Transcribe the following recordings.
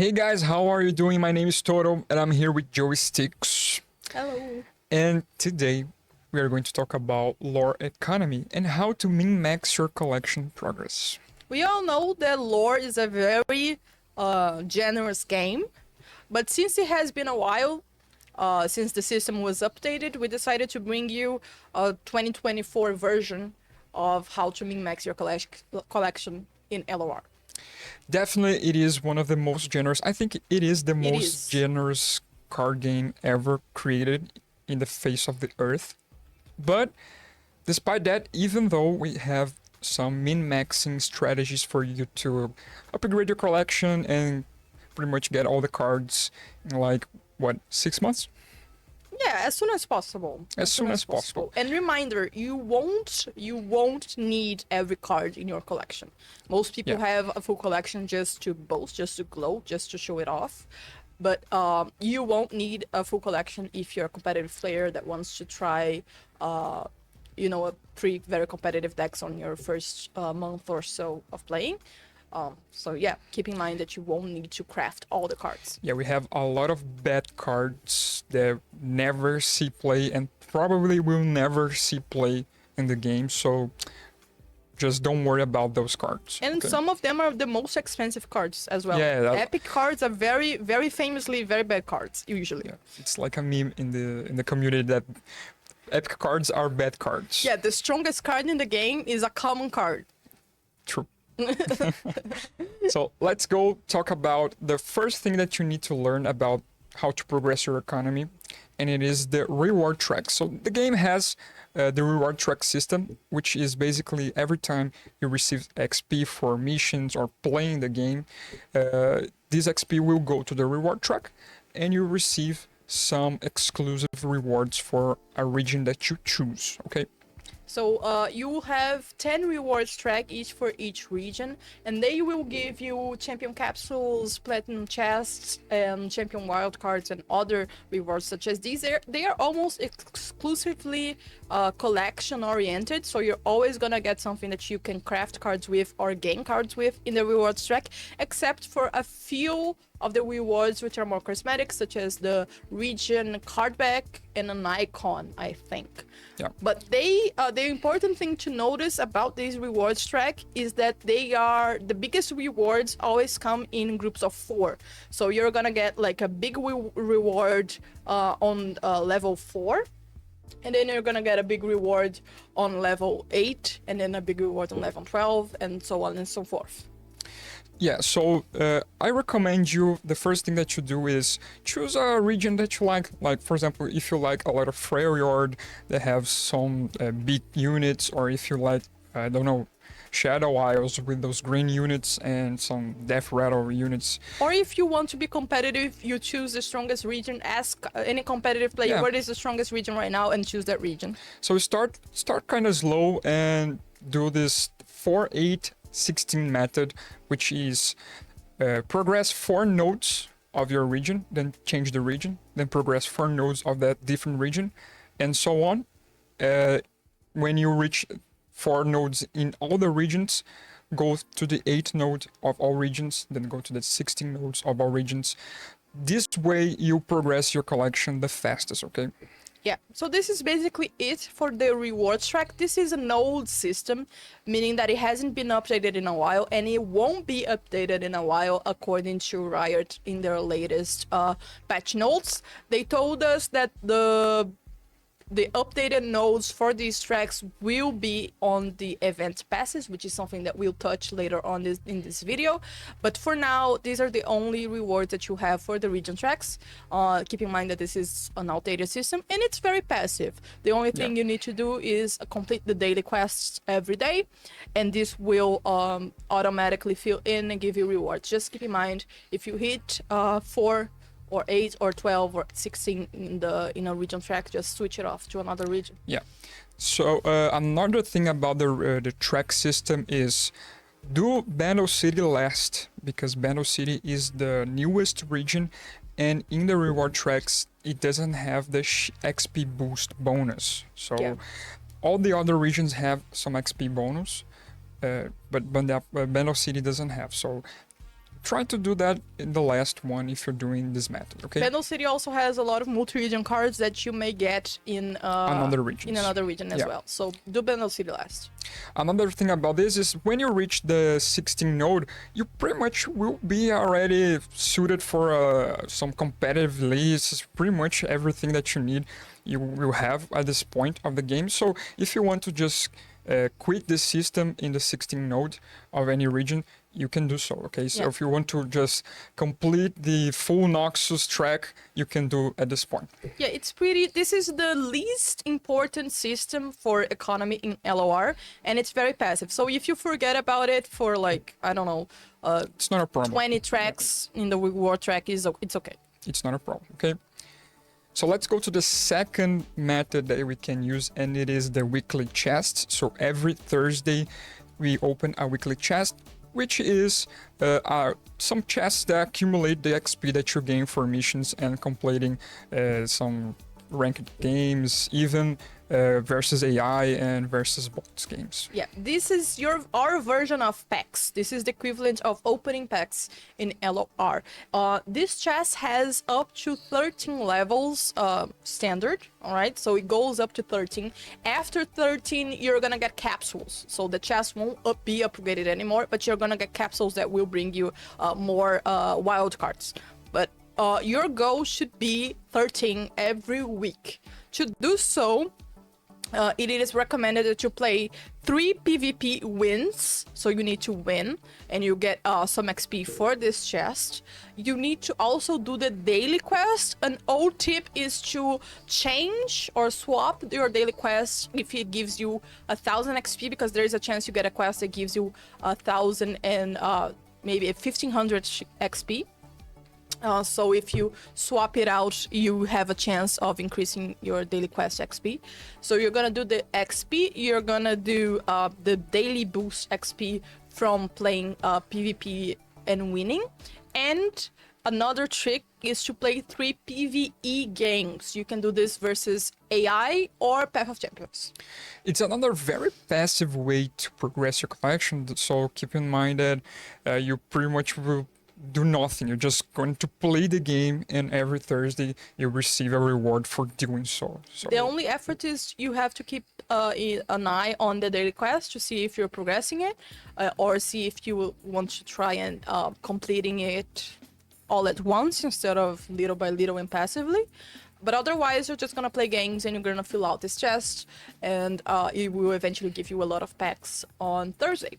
Hey guys, how are you doing? My name is Toto and I'm here with Joey Sticks. Hello. And today we are going to talk about LoR Economy and how to min-max your collection progress. We all know that lore is a very generous game, but since it has been a while since the system was updated, we decided to bring you a 2024 version of how to min-max your collection in LoR. Definitely it is one of the most generous, I think it is the most is. generous card game ever created in the face of the earth. But despite that, even though we have some min-maxing strategies for you to upgrade your collection and pretty much get all the cards in like, what, 6 months? Yeah, as soon as possible. As soon as possible. And reminder, you won't need every card in your collection. Most people have a full collection just to boast, just to gloat, just to show it off. But you won't need a full collection if you're a competitive player that wants to try, a very competitive decks on your first month or so of playing. So yeah, keep in mind that you won't need to craft all the cards. Yeah, we have a lot of bad cards that never see play and probably will never see play in the game, so just don't worry about those cards. And some of them are the most expensive cards as well. Yeah, Epic cards are very, very famously very bad cards, usually. Yeah, it's like a meme in the community that epic cards are bad cards. Yeah, the strongest card in the game is a common card. True. So let's go talk about the first thing that you need to learn about how to progress your economy, and it is the reward track. So the game has the reward track system, which is basically every time you receive XP for missions or playing the game, this XP will go to the reward track and you receive some exclusive rewards for a region that you choose. Okay. So you will have 10 rewards track each for each region, and they will give you champion capsules, platinum chests, and champion wildcards, and other rewards such as these. They are almost exclusively collection oriented, so you're always gonna get something that you can craft cards with or gain cards with in the rewards track, except for a few of the rewards which are more cosmetic, such as the region card back and an icon, I think. Yeah. But the important thing to notice about these rewards track is that the biggest rewards always come in groups of 4. So you're gonna get like a big reward on level 4. And then you're gonna get a big reward on level 8, and then a big reward on level 12, and so on and so forth. Yeah, so I recommend you, the first thing that you do is choose a region that you like. Like, for example, if you like a lot of Freljord that have some big units, or if you like, I don't know, Shadow Isles with those green units and some Death Rattle units. Or if you want to be competitive, you choose the strongest region. Ask any competitive player what is the strongest region right now and choose that region. So start kind of slow and do this 4-8-16 method, which is progress 4 nodes of your region, then change the region, then progress 4 nodes of that different region, and so on. When you reach 4 nodes in all the regions, go to the 8th node of all regions, then go to the 16 nodes of all regions. This way you progress your collection the fastest, okay? Yeah, so this is basically it for the rewards track. This is an old system, meaning that it hasn't been updated in a while, and it won't be updated in a while according to Riot in their latest patch notes. They told us that the updated nodes for these tracks will be on the event passes, which is something that we'll touch later on in this video. But for now, these are the only rewards that you have for the region tracks. Keep in mind that this is an outdated system and it's very passive. The only thing you need to do is complete the daily quests every day, and this will automatically fill in and give you rewards. Just keep in mind, if you hit 4 or 8 or 12 or 16 in a region track, just switch it off to another region. Yeah. So another thing about the track system is do Battle City last, because Battle City is the newest region, and in the reward tracks it doesn't have the XP boost bonus. So all the other regions have some XP bonus, but Battle City doesn't have. So try to do that in the last one if you're doing this method, okay? Pendle City also has a lot of multi-region cards that you may get in Another regions. in another region as Yeah. well. So do Pendle City last. Another thing about this is when you reach the 16 node, you pretty much will be already suited for some competitive leagues. Pretty much everything that you need you will have at this point of the game. So if you want to just quit the system in the 16 node of any region, you can do so, okay? So if you want to just complete the full Noxus track, you can do at this point. Yeah, this is the least important system for economy in LoR, and it's very passive. So if you forget about it for like, I don't know, It's not a problem. 20 tracks in the reward track, it's okay. It's not a problem, okay? So let's go to the second method that we can use, and it is the weekly chest. So every Thursday, we open a weekly chest, which is some chests that accumulate the XP that you gain for missions and completing some ranked games, even versus AI and versus bots games. Yeah, this is our version of packs. This is the equivalent of opening packs in LoR. This chest has up to 13 levels standard, all right? So it goes up to 13. After 13, you're gonna get capsules. So the chest won't be upgraded anymore, but you're gonna get capsules that will bring you more wild cards. But your goal should be 13 every week. To do so, it is recommended that you play 3 PvP wins, so you need to win, and you get some XP for this chest. You need to also do the daily quest. An old tip is to change or swap your daily quest if it gives you 1,000 XP, because there is a chance you get a quest that gives you 1,000 and maybe 1,500 XP. So if you swap it out, you have a chance of increasing your daily quest XP. So you're gonna do the XP, you're gonna do the daily boost XP from playing PvP and winning. And another trick is to play 3 PvE games. You can do this versus AI or Path of Champions. It's another very passive way to progress your collection, so keep in mind that you pretty much will do nothing. You're just going to play the game, and every Thursday you receive a reward for doing so. The only effort is you have to keep an eye on the daily quest to see if you're progressing it, or see if you want to try and completing it all at once instead of little by little and passively. But otherwise, you're just gonna play games and you're gonna fill out this chest, and it will eventually give you a lot of packs on Thursday.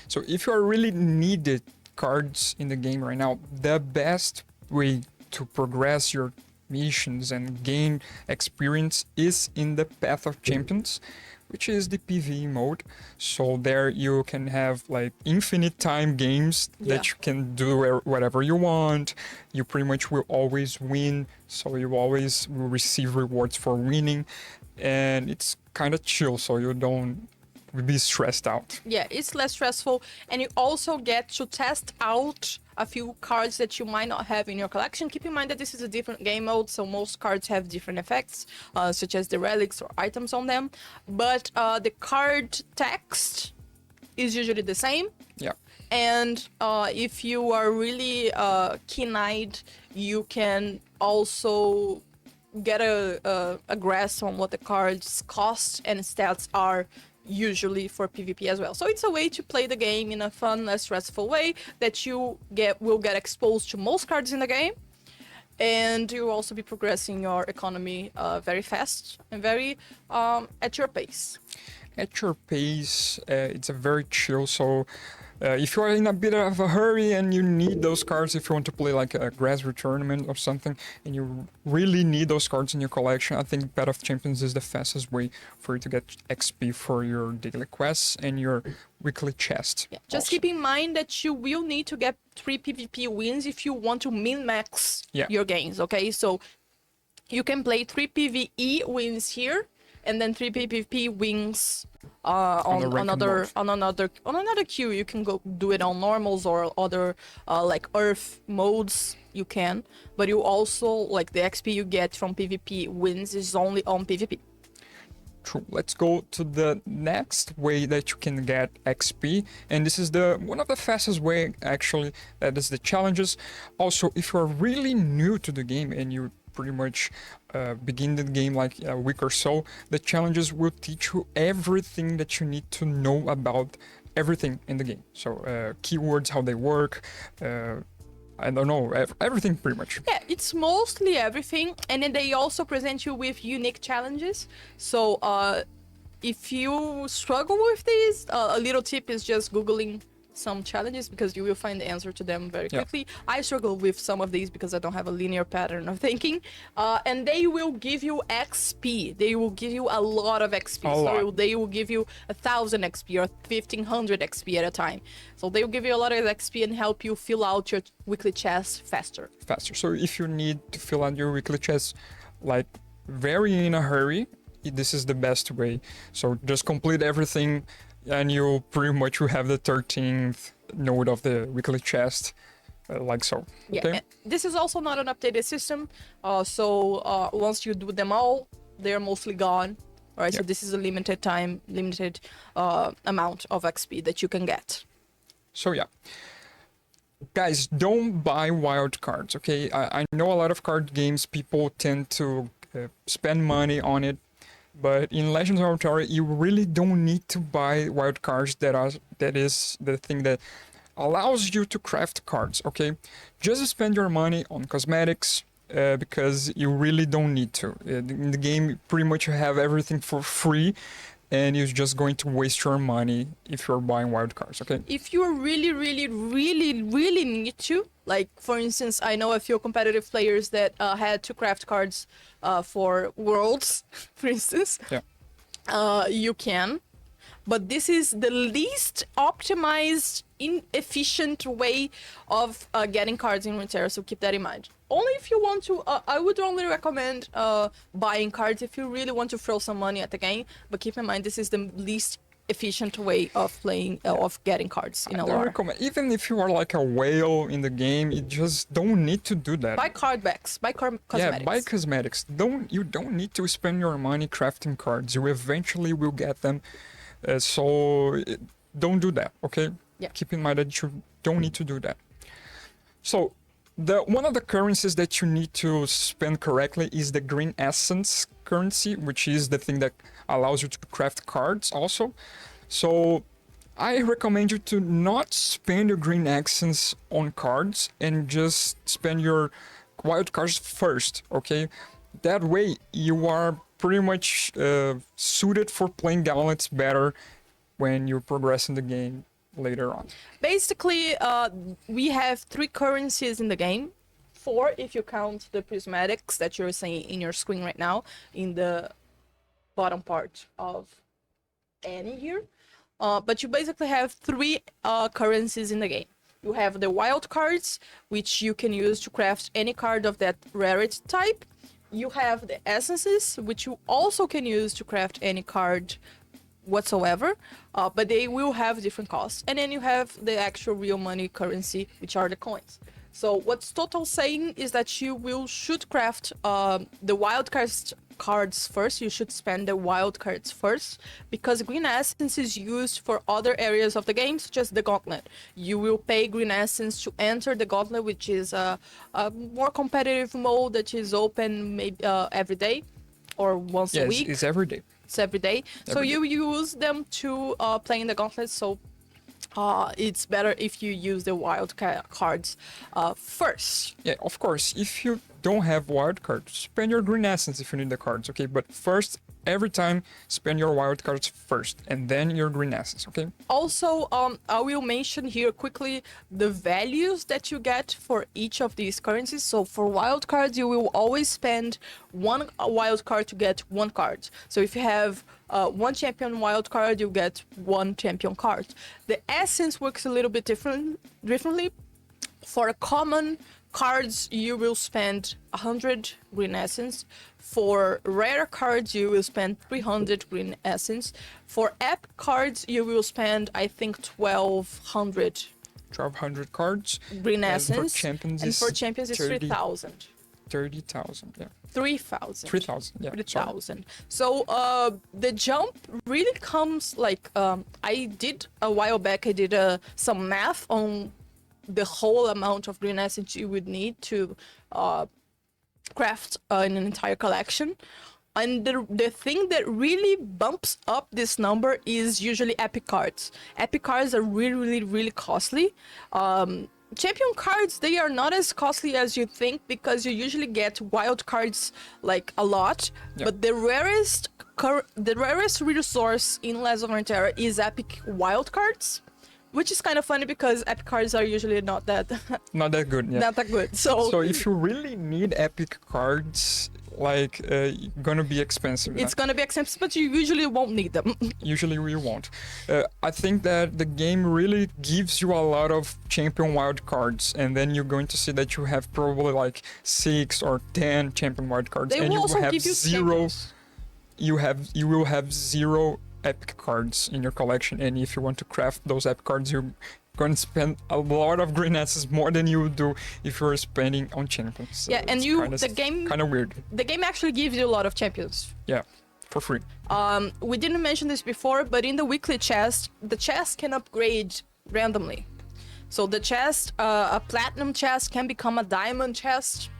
So if you are really needed cards in the game right now, the best way to progress your missions and gain experience is in the Path of Champions, which is the PvE mode. So there you can have like infinite time games that you can do whatever you want. You pretty much will always win, so you always will receive rewards for winning, and it's kind of chill, so you don't be stressed out. Yeah, it's less stressful, and you also get to test out a few cards that you might not have in your collection. Keep in mind that this is a different game mode, so most cards have different effects, such as the relics or items on them, but the card text is usually the same. Yeah. And if you are really keen-eyed, you can also get a grasp on what the cards cost and stats are usually for PvP as well. So it's a way to play the game in a fun, less stressful way that you will get exposed to most cards in the game, and you'll also be progressing your economy very fast and very at your pace. At your pace, it's a very chill, so if you are in a bit of a hurry and you need those cards, if you want to play like a grassroots tournament or something, and you really need those cards in your collection, I think Path of Champions is the fastest way for you to get XP for your daily quests and your weekly chest. Yeah. Just keep in mind that you will need to get 3 PvP wins if you want to min-max your gains, okay? So you can play 3 PvE wins here, and then 3 PvP wins on another queue. You can go do it on normals or other like Earth modes. You can, but you also like the XP you get from PvP wins is only on PvP. True. Let's go to the next way that you can get XP, and this is the one of the fastest way actually. That is the challenges. Also, if you're really new to the game and you pretty much begin the game like a week or so, the challenges will teach you everything that you need to know about everything in the game. So keywords, how they work. I don't know, everything pretty much. Yeah, it's mostly everything, and then they also present you with unique challenges. So if you struggle with these, a little tip is just Googling some challenges because you will find the answer to them very quickly. I struggle with some of these because I don't have a linear pattern of thinking. And they will give you XP. They will give you a lot of XP. So they will give you 1,000 XP or 1,500 XP at a time. So they will give you a lot of XP and help you fill out your weekly chests faster. So if you need to fill out your weekly chests like very in a hurry, this is the best way. So just complete everything and you pretty much will have the 13th node of the weekly chest, like so. Yeah, okay? This is also not an updated system. So once you do them all, they're mostly gone. All right, so this is a limited amount of XP that you can get. So yeah. Guys, don't buy wild cards, okay? I know a lot of card games, people tend to spend money on it. But in Legends of Runeterra, you really don't need to buy wild cards. That is the thing that allows you to craft cards, okay? Just spend your money on cosmetics because you really don't need to. In the game, pretty much you have everything for free and you're just going to waste your money if you're buying wild cards, okay? If you really need to, like for instance, I know a few competitive players that had to craft cards for Worlds, for instance. Yeah. You can, but this is the least optimized, inefficient way of getting cards in Runeterra, so keep that in mind. Only if you want to, I would only recommend buying cards if you really want to throw some money at the game, but keep in mind this is the least efficient way of playing, of getting cards in a LoR. Even if you are like a whale in the game, you just don't need to do that. Buy card backs, buy cosmetics. Yeah, buy cosmetics. You don't need to spend your money crafting cards. You eventually will get them. So don't do that, okay? Yeah. Keep in mind that you don't need to do that. So one of the currencies that you need to spend correctly is the green essence currency, which is the thing that allows you to craft cards also. So I recommend you to not spend your green essence on cards and just spend your wild cards first, okay? That way you are pretty much suited for playing gauntlets better when you progress in the game later on. Basically, we have 3 currencies in the game. 4 if you count the prismatics that you're seeing in your screen right now in the bottom part of any here. But you basically have 3 currencies in the game. You have the wild cards, which you can use to craft any card of that rarity type. You have the essences, which you also can use to craft any card whatsoever, but they will have different costs. And then you have the actual real money currency, which are the coins. So what's Total saying is that you should craft the wild cards first. You should spend the wild cards first, because green essence is used for other areas of the game, such as the gauntlet. You will pay green essence to enter the gauntlet, which is a more competitive mode that is open maybe every day or once a week. It's every day. It's every day. So you use them to play in the gauntlet. So it's better if you use the wild cards first. Yeah, of course. If you don't have wild cards, spend your green essence if you need the cards, okay? But first, every time, spend your wild cards first, and then your green essence, okay? Also, I will mention here quickly the values that you get for each of these currencies. So for wild cards, you will always spend 1 wild card to get 1 card. So if you have 1 champion wild card, you get 1 champion card. The essence works a little bit differently. For common cards, you will spend 100 green essence. For rare cards, you will spend 300 green essence. For app cards, you will spend, I think, 1,200 1,200 cards. green essence. For champions and for champions, it's 3,000. 30,000. Yeah. 3,000. 3,000. Yeah. Sorry. 3,000. So the jump really comes like I did a while back. I did some math on the whole amount of green essence you would need to craft an entire collection. And the thing that really bumps up this number is usually epic cards. Epic cards are really, really, really costly. Champion cards, they are not as costly as you think because you usually get wild cards like a lot. Yeah. But the rarest resource in Legends of Runeterra is epic wild cards, which is kind of funny because epic cards are usually not that Not that good. Yeah. not that good. So if you really need epic cards, like gonna be expensive. It's gonna be expensive, but you usually won't need them. Usually we won't. I think that the game really gives you a lot of champion wild cards, and then you're going to see that you have probably like 6 or 10 champion wild cards, They and will you also will have give you zero. champions. You will have 0 epic cards in your collection, and if you want to craft those epic cards, you're going to spend a lot of green essence, more than you would do if you're spending on champions. So Yeah, and it's you kinda, the game kind of weird. the game actually gives you a lot of champions. Yeah, for free. We didn't mention this before, but in the weekly chest, the chest can upgrade randomly. So the chest, a platinum chest can become a diamond chest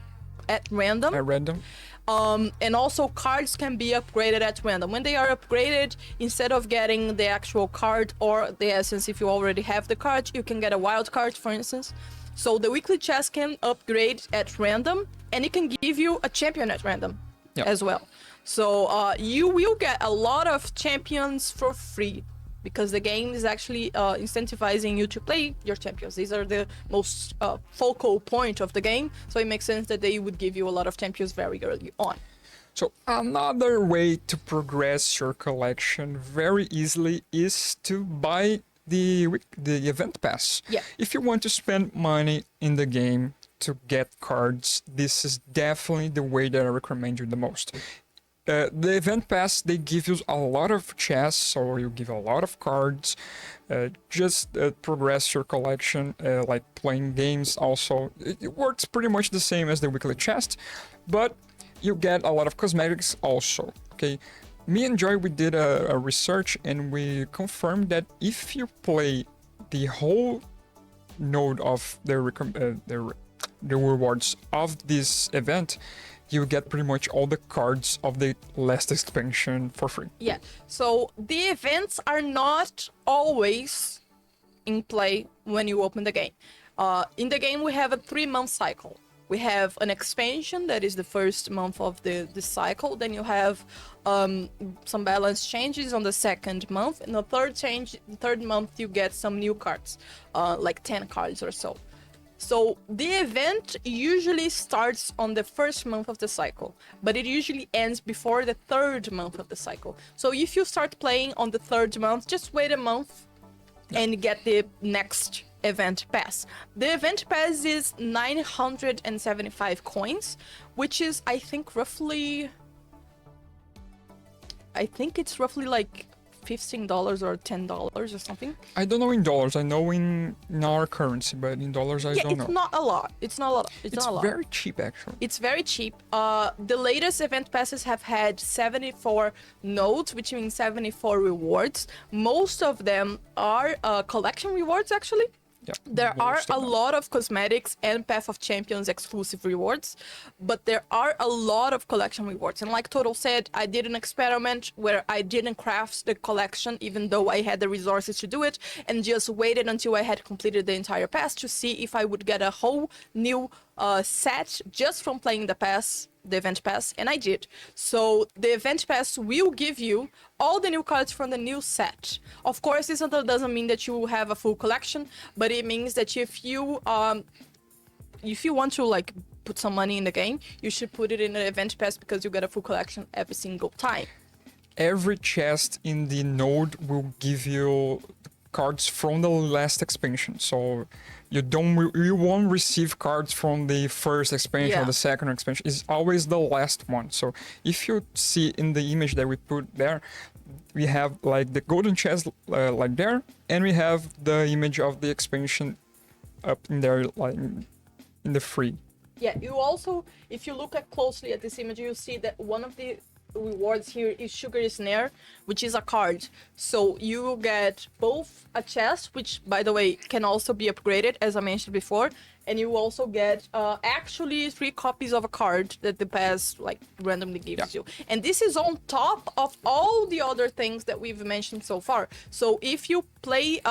at random. At random. And also cards can be upgraded at random. When they are upgraded, instead of getting the actual card or the essence, if you already have the card, you can get a wild card, for instance. So the weekly chest can upgrade at random, and it can give you a champion at random as well. So you will get a lot of champions for free because the game is actually incentivizing you to play your champions. These are the most focal point of the game, so it makes sense that they would give you a lot of champions very early on. So another way to progress your collection very easily is to buy the event pass. Yeah. If you want to spend money in the game to get cards, this is definitely the way that I recommend you the most. The event pass, they give you a lot of chests, so you give a lot of cards. Just progress your collection, like playing games also. It works pretty much the same as the weekly chest, but you get a lot of cosmetics also, okay? Me and Joy, we did a research and we confirmed that if you play the whole node of the rewards of this event, you get pretty much all the cards of the last expansion for free. Yeah, so the events are not always in play when you open the game. In the game, we have a 3-month cycle. We have an expansion that is the first month of the cycle. Then you have some balance changes on the second month. And the third month, you get some new cards, like 10 cards or so. So the event usually starts on the first month of the cycle, but it usually ends before the third month of the cycle. So if you start playing on the third month, just wait a month and get the next event pass. The event pass is 975 coins, which is, I think it's roughly like $15 or $10 or something. I don't know in dollars. I know in our currency, but in dollars I don't know. It's not a lot. It's not a lot. It's not a lot. Very cheap, actually. It's very cheap. The latest event passes have had 74 nodes, which means 74 rewards. Most of them are collection rewards, actually. Yeah, There are a lot of cosmetics and Path of Champions exclusive rewards, but there are a lot of collection rewards. And like Total said, I did an experiment where I didn't craft the collection, even though I had the resources to do it, and just waited until I had completed the entire pass to see if I would get a whole new set just from playing the event pass, and I did. So the event pass will give you all the new cards from the new set. Of course, this doesn't mean that you will have a full collection, but it means that if you want to like put some money in the game, you should put it in an event pass because you get a full collection every single time. Every chest in the node will give you cards from the last expansion, so you won't receive cards from the first expansion or the second expansion. It's always the last one. So if you see in the image that we put there, we have like the golden chest like there, and we have the image of the expansion up in there, like in the free Yeah, you also, if you look at closely at this image, you'll see that one of the rewards here is Sugar Snare, which is a card. So you will get both a chest, which by the way can also be upgraded as I mentioned before, and you also get actually 3 copies of a card that the pass like randomly gives you. And this is on top of all the other things that we've mentioned so far. So if you play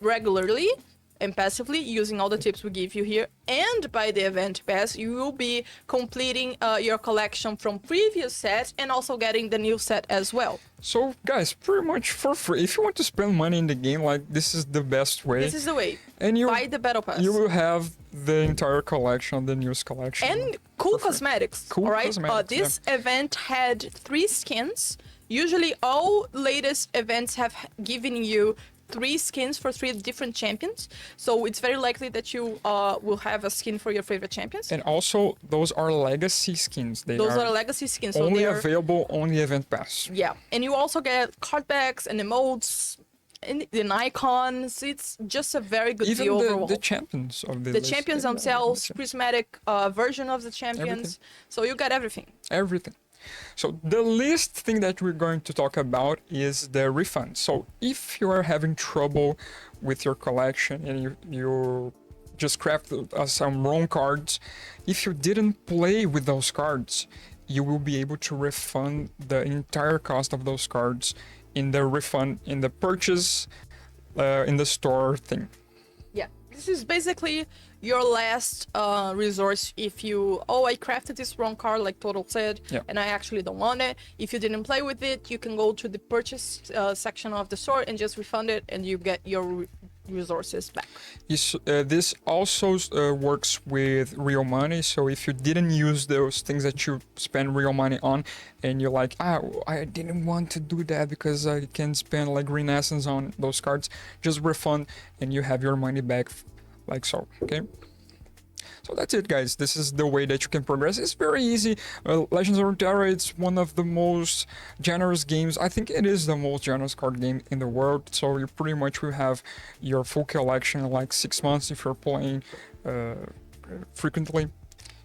regularly and passively using all the tips we give you here and by the event pass, you will be completing your collection from previous sets and also getting the new set as well. So guys, pretty much for free. If you want to spend money in the game, like this is the best way. This is the way. And you Buy the battle pass. You will have the entire collection, the news collection. And cool cosmetics. Cool all right. cosmetics, This event had 3 skins. Usually all latest events have given you 3 skins for 3 different champions, so it's very likely that you will have a skin for your favorite champions. And also, those are legacy skins. Those are legacy skins, so only they are available on the event pass. Yeah, and you also get card packs and emotes and icons. It's just a very good Even deal overall. the champions of the The list. champions themselves, prismatic version of the champions. So you get everything. Everything. So the least thing that we're going to talk about is the refund. So if you are having trouble with your collection and you just craft some wrong cards, if you didn't play with those cards, you will be able to refund the entire cost of those cards in the refund, in the purchase, in the store thing. Yeah, this is basically your last resource if you, I crafted this wrong card like Total said, and I actually don't want it. If you didn't play with it, you can go to the purchase section of the store and just refund it and you get your resources back. This also works with real money, so if you didn't use those things that you spend real money on and you're like, I didn't want to do that because I can spend like green essence on those cards, just refund and you have your money back like so. Okay, so that's it, guys. This is the way that you can progress. It's very easy. Legends of Runeterra, it's one of the most generous games. I think it is the most generous card game in the world, so you pretty much will have your full collection in like 6 months if you're playing frequently.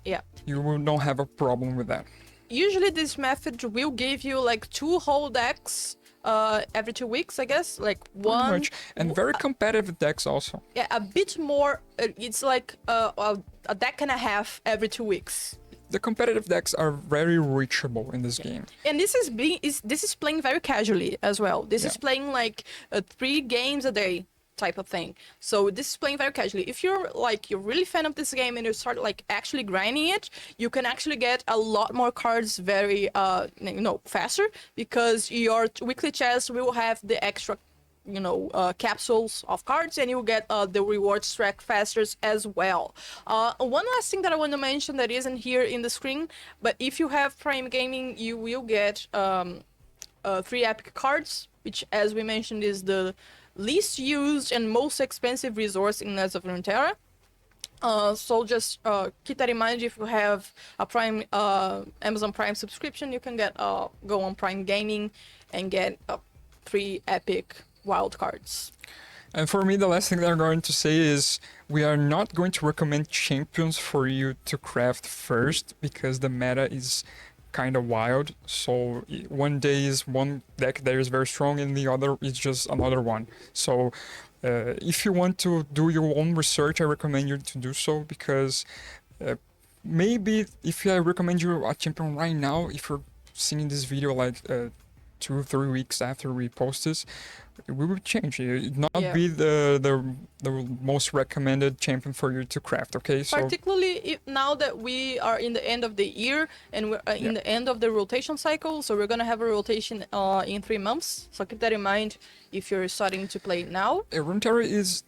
Yeah, you will not have a problem with that. Usually this method will give you like 2 whole decks every 2 weeks, I guess, like one. Pretty much. And very competitive decks also. Yeah, a bit more. It's like a deck and a half every 2 weeks. The competitive decks are very reachable in this game. And this is playing very casually as well. This is playing like 3 games a day type of thing. So this is playing very casually. If you're really fan of this game and you start like actually grinding it, you can actually get a lot more cards very faster, because your weekly chest will have the extra capsules of cards, and you'll get the rewards track faster as well. One last thing that I want to mention that isn't here in the screen, but if you have Prime Gaming, you will get 3 epic cards, which, as we mentioned, is the least used and most expensive resource in Legends of Runeterra. So just keep that in mind. If you have a Prime Amazon Prime subscription, you can get go on Prime Gaming and get 3 epic wild cards. And for me, the last thing that I'm going to say is we are not going to recommend champions for you to craft first, because the meta is kind of wild. So one day is one deck that is very strong and the other is just another one. So if you want to do your own research, I recommend you to do so, because maybe if I recommend you a champion right now, if you're seeing this video like 2 or 3 weeks after we post this, we will change it. Not be the most recommended champion for you to craft. Okay, so particularly now that we are in the end of the year and we're in the end of the rotation cycle, so we're gonna have a rotation in 3 months. So keep that in mind if you're starting to play now. Runeterra is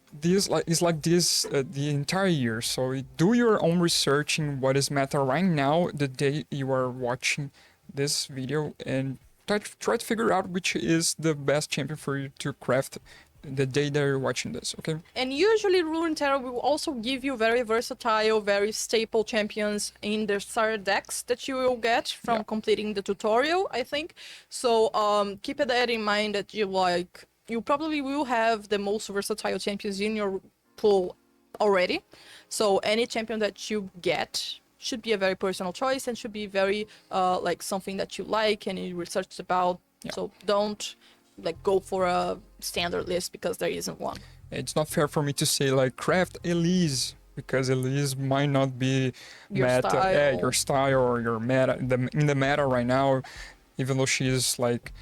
like this the entire year. So do your own research in what is meta right now, the day you are watching this video, and try to figure out which is the best champion for you to craft the day that you're watching this, okay? And usually Runeterra will also give you very versatile, very staple champions in the starter decks that you will get from completing the tutorial, I think. So keep that in mind, that you probably will have the most versatile champions in your pool already. So any champion that you get should be a very personal choice and should be very like something that you like and you researched about. Yeah. So don't like go for a standard list because there isn't one. It's not fair for me to say like craft Elise because Elise might not be Your meta, style. your style or your meta in the meta right now, even though she is like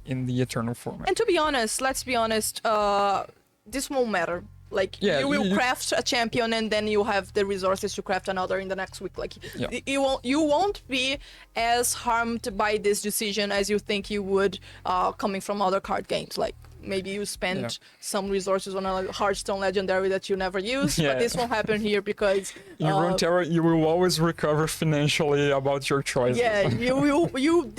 in the eternal format. And to be honest, let's be honest, this won't matter. Like Yeah, you will you- craft a champion and then you have the resources to craft another in the next week. Like Yeah. you won't be as harmed by this decision as you think you would coming from other card games. Like maybe you spend Yeah. some resources on a Hearthstone legendary that you never use, Yeah. but this won't happen here because In Runeterra, you will always recover financially about your choices. yeah,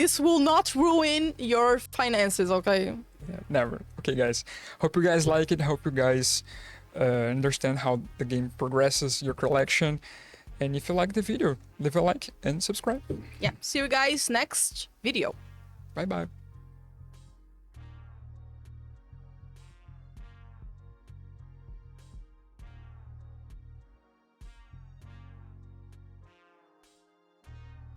this will not ruin your finances, okay? Yeah, never. Okay, guys. Hope you guys like it. Hope you guys understand how the game progresses, your collection. And if you like the video, leave a like and subscribe. Yeah. See you guys next video. Bye bye.